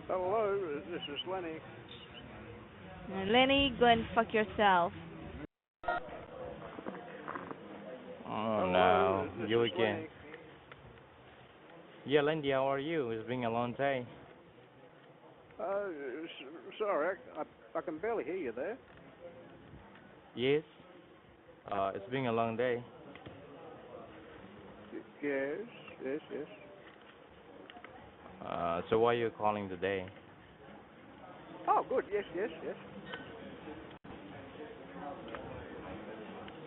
Hello, this is Lenny. Lenny, go and fuck yourself. Oh Hello, no, this you is again. Lenny. Yeah, Lindy, how are you? It's been a long day. Sorry, I can barely hear you there. Yes? It's been a long day. Yes, yes, yes. So why are you calling today? Oh, good. Yes, yes, yes.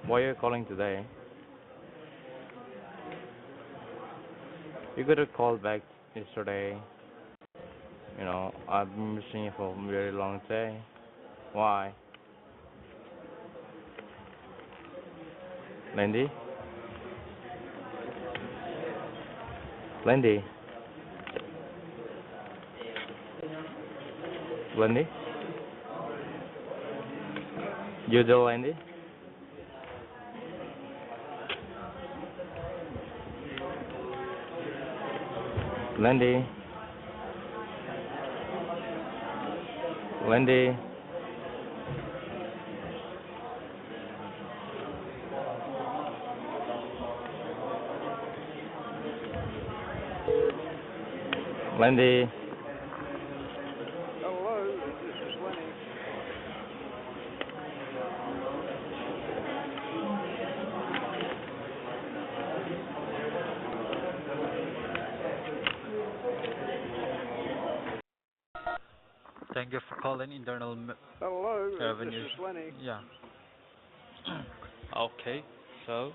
Why are you calling today? You could have called back yesterday. You know, I've been missing you for a very long day. Why? Lindy? Lindy? Lindy? You there, Lindy? Lindy? Lindy? Lindy? Hello, this is Lenny. Thank you for calling Internal Hello, this Revenues. is Lenny. Yeah. Okay. So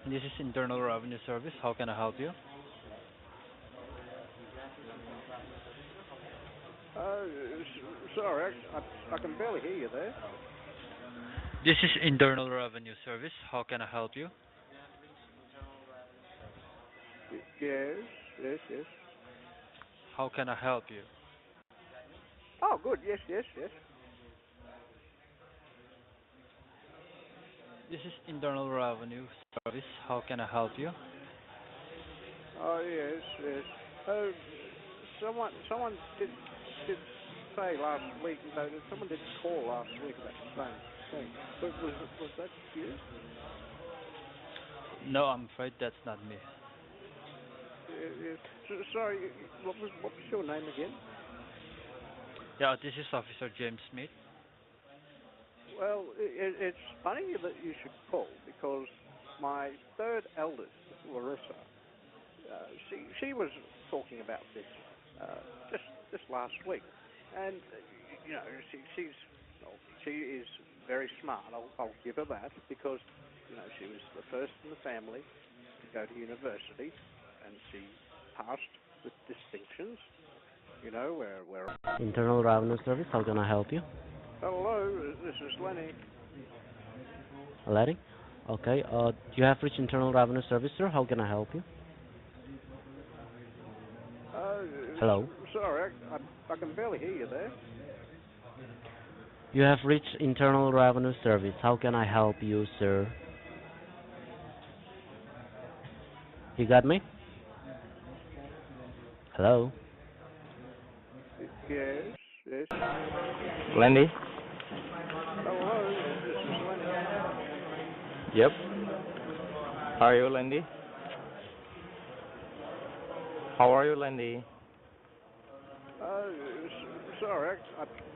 this is Internal Revenue Service. How can I help you? Uh, Sorry, I can barely hear you there. This is Internal Revenue Service. How can I help you? Yes, yes, yes. How can I help you? Oh, good. Yes, yes, yes. This is Internal Revenue Service. How can I help you? Oh, yes, yes. Someone did say last week. No, someone did call last week about the same thing. But was that you? No, I'm afraid that's not me. Yes. Sorry, what was your name again? Yeah, this is Officer James Smith. Well, it's funny that you should call because my third eldest, Larissa, she was talking about this uh, just last week, and you know well, she is very smart. I'll give her that because she was the first in the family to go to university, and she passed with distinctions. Where Internal Revenue Service, how can I help you? hello, this is Lenny. Larry? Okay, you have reached Internal Revenue Service, sir. How can I help you? Uh, Hello? Sorry, I can barely hear you there. You have reached Internal Revenue Service. How can I help you, sir? You got me? Hello? Yes, yes. Lindy? Hello, this is Lenny. Yep. How are you, Lindy? How are you, Lindy? Uh, Sorry,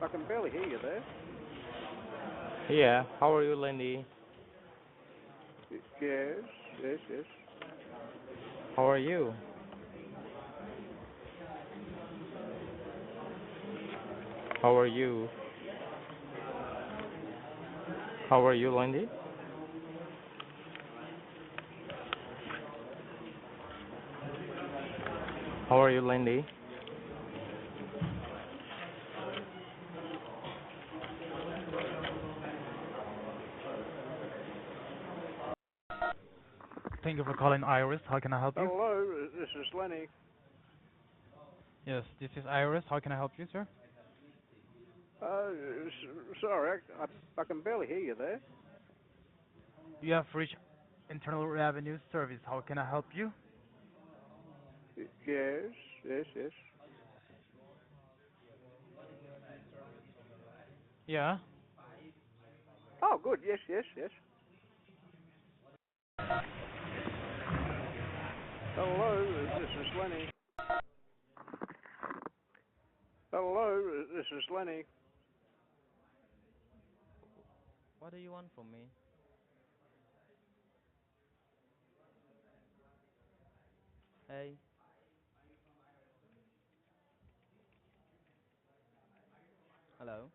I can barely hear you there. Yeah, how are you, Lindy? Yes, yes, yes. How are you? How are you? How are you, Lindy? How are you, Lindy? Thank you for calling Iris. How can I help you? Hello, this is Lenny. Yes, this is Iris. How can I help you, sir? Uh, Sorry, I can barely hear you there. You have reached Internal Revenue Service. How can I help you? Yes, yes, yes. Yeah. Oh, good. Yes, yes, yes. Hello, this is Lenny. Hello, this is Lenny. What do you want from me? Hey. Hello.